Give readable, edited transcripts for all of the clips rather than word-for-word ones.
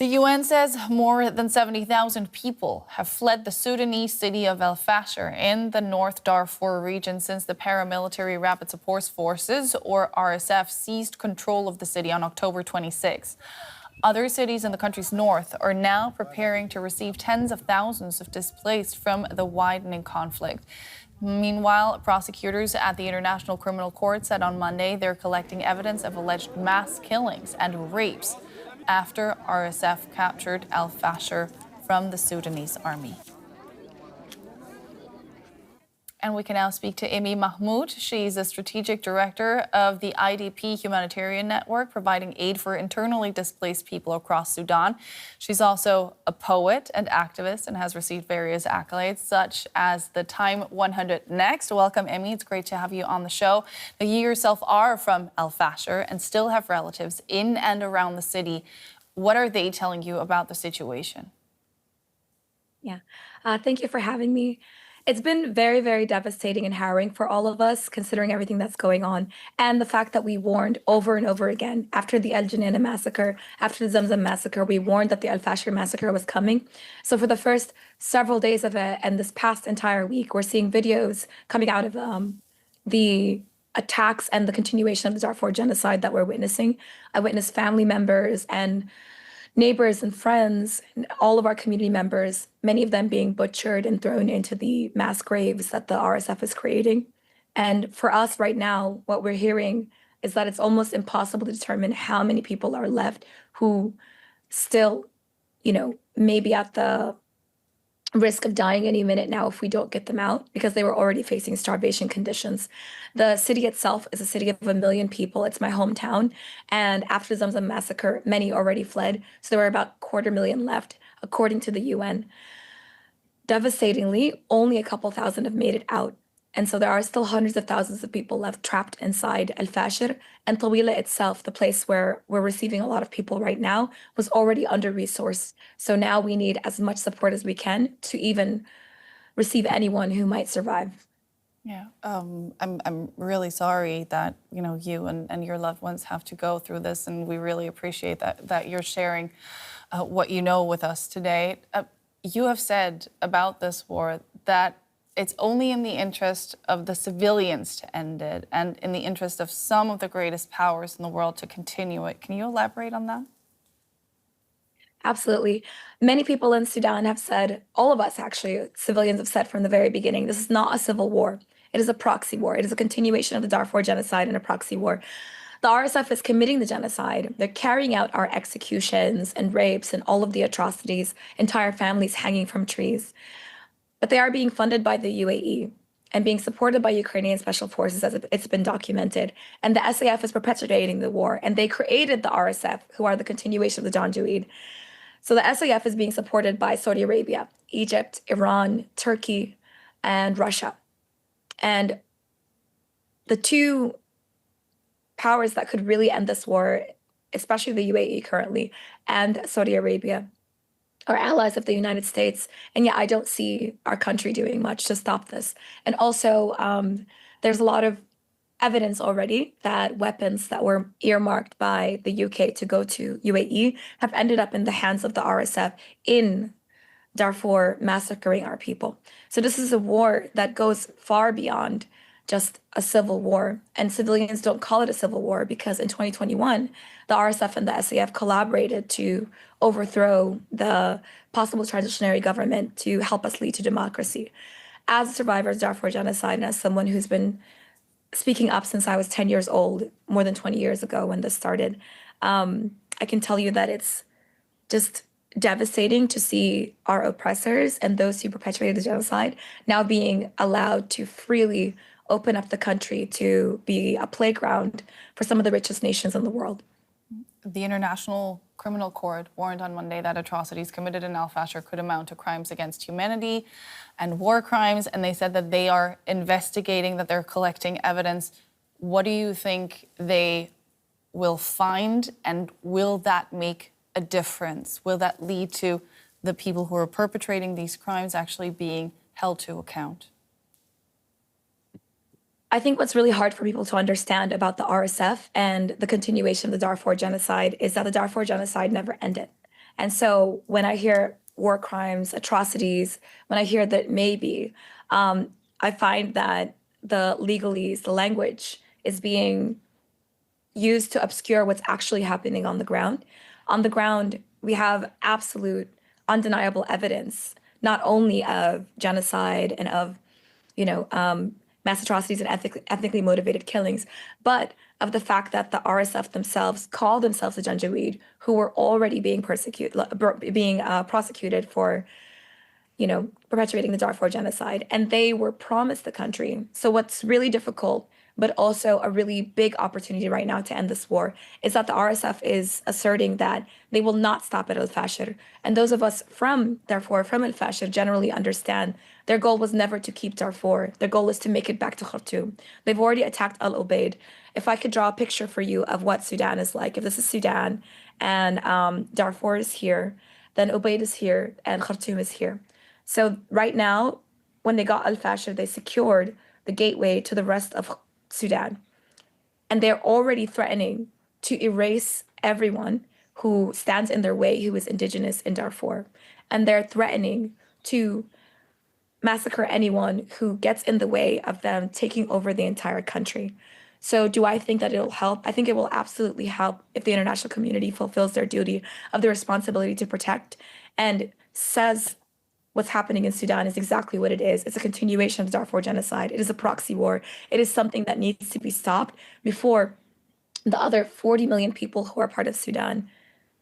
The UN says more than 70,000 people have fled the Sudanese city of el-Fasher in the North Darfur region since the paramilitary Rapid Support Forces, or RSF, seized control of the city on October 26. Other cities in the country's north are now preparing to receive tens of thousands of displaced from the widening conflict. Meanwhile, prosecutors at the International Criminal Court said on Monday they're collecting evidence of alleged mass killings and rapes after RSF captured al-Fasher from the Sudanese army. And we can now speak to Emi Mahmoud. She's a strategic director of the IDP Humanitarian Network, providing aid for internally displaced people across Sudan. She's also a poet and activist and has received various accolades, such as the Time 100 Next. Welcome, Emi. It's great to have you on the show. Now, you yourself are from el-Fasher and still have relatives in and around the city. What are they telling you about the situation? Yeah, thank you for having me. It's been very, very devastating and harrowing for all of us, considering everything that's going on, and the fact that we warned over and over again after the El Janina massacre, after the Zamzam massacre, we warned that the El-Fasher massacre was coming. So for the first several days of it, and this past entire week, we're seeing videos coming out of the attacks and the continuation of the Darfur genocide that we're witnessing. I witnessed family members and neighbors and friends, and all of our community members, many of them being butchered and thrown into the mass graves that the RSF is creating. And for us right now, what we're hearing is that it's almost impossible to determine how many people are left who still, may be at the risk of dying any minute now if we don't get them out, because they were already facing starvation conditions. The city itself is a city of 1 million people. It's my hometown. And after the Zamzam massacre, many already fled. So there were about 250,000 left, according to the UN. Devastatingly, only a couple thousand have made it out. And so there are still hundreds of thousands of people left trapped inside el-Fasher. And Tawila itself, the place where we're receiving a lot of people right now, was already under-resourced. So now we need as much support as we can to even receive anyone who might survive. Yeah, I'm really sorry that you and your loved ones have to go through this, and we really appreciate that you're sharing what you know with us today. You have said about this war that it's only in the interest of the civilians to end it and in the interest of some of the greatest powers in the world to continue it. Can you elaborate on that? Absolutely. Many people in Sudan have said, all of us actually, civilians have said from the very beginning, this is not a civil war. It is a proxy war. It is a continuation of the Darfur genocide and a proxy war. The RSF is committing the genocide. They're carrying out our executions and rapes and all of the atrocities, entire families hanging from trees. But they are being funded by the UAE and being supported by Ukrainian special forces, as it's been documented. And the SAF is perpetuating the war, and they created the RSF, who are the continuation of the Janjaweed. So the SAF is being supported by Saudi Arabia, Egypt, Iran, Turkey, and Russia. And the two powers that could really end this war, especially the UAE currently, and Saudi Arabia, are allies of the United States. And yeah, I don't see our country doing much to stop this. And also, there's a lot of evidence already that weapons that were earmarked by the UK to go to UAE have ended up in the hands of the RSF in Darfur, massacring our people. So this is a war that goes far beyond just a civil war. And civilians don't call it a civil war because in 2021, the RSF and the SAF collaborated to overthrow the possible transitionary government to help us lead to democracy. As a survivor of Darfur genocide and as someone who's been speaking up since I was 10 years old, more than 20 years ago when this started, I can tell you that it's just devastating to see our oppressors and those who perpetuated the genocide now being allowed to freely open up the country to be a playground for some of the richest nations in the world. The International Criminal Court warned on Monday that atrocities committed in el-Fasher could amount to crimes against humanity and war crimes, and they said that they are investigating, that they're collecting evidence. What do you think they will find, and will that make a difference? Will that lead to the people who are perpetrating these crimes actually being held to account? I think what's really hard for people to understand about the RSF and the continuation of the Darfur genocide is that the Darfur genocide never ended. And so when I hear war crimes, atrocities, when I hear that maybe, I find that the legalese, the language is being used to obscure what's actually happening on the ground. On the ground, we have absolute, undeniable evidence, not only of genocide and of, mass atrocities and ethnically motivated killings, but of the fact that the RSF themselves call themselves the Janjaweed, who were already being prosecuted for, perpetuating the Darfur genocide, and they were promised the country. So what's really difficult, but also a really big opportunity right now to end this war, is that the RSF is asserting that they will not stop at el-Fasher. And those of us from Darfur, from el-Fasher, generally understand their goal was never to keep Darfur. Their goal is to make it back to Khartoum. They've already attacked Al-Ubaid. If I could draw a picture for you of what Sudan is like, if this is Sudan and Darfur is here, then Ubaid is here and Khartoum is here. So right now, when they got al-Fasher, they secured the gateway to the rest of Sudan. And they're already threatening to erase everyone who stands in their way, who is indigenous in Darfur. And they're threatening to massacre anyone who gets in the way of them taking over the entire country. So do I think that it'll help? I think it will absolutely help if the international community fulfills their duty of the responsibility to protect and says what's happening in Sudan is exactly what it is. It's a continuation of the Darfur genocide. It is a proxy war. It is something that needs to be stopped before the other 40 million people who are part of Sudan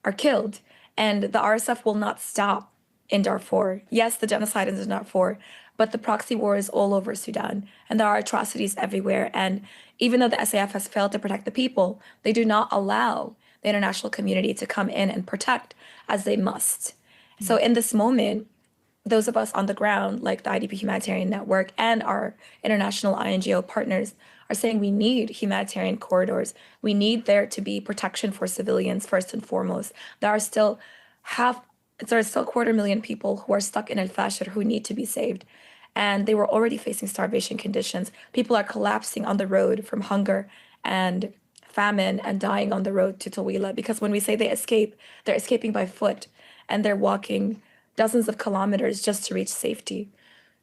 are killed. And the RSF will not stop in Darfur. Yes, the genocide is in Darfur, but the proxy war is all over Sudan, and there are atrocities everywhere. And even though the SAF has failed to protect the people, they do not allow the international community to come in and protect as they must. So in this moment, those of us on the ground, like the IDP Humanitarian Network and our international INGO partners, are saying we need humanitarian corridors. We need there to be protection for civilians first and foremost. There are still 250,000 people who are stuck in el-Fasher who need to be saved. And they were already facing starvation conditions. People are collapsing on the road from hunger and famine and dying on the road to Tawila, because when we say they escape, they're escaping by foot and they're walking dozens of kilometers just to reach safety.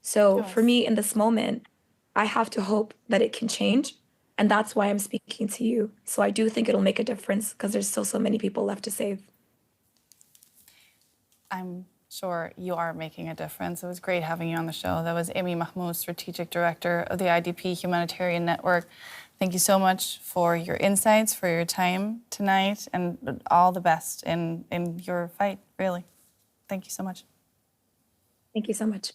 So for Yes. me in this moment, I have to hope that it can change. And that's why I'm speaking to you. So I do think it'll make a difference because there's still so many people left to save. I'm sure you are making a difference. It was great having you on the show. That was Emi Mahmoud, Strategic Director of the IDP Humanitarian Network. Thank you so much for your insights, for your time tonight, and all the best in your fight, really. Thank you so much. Thank you so much.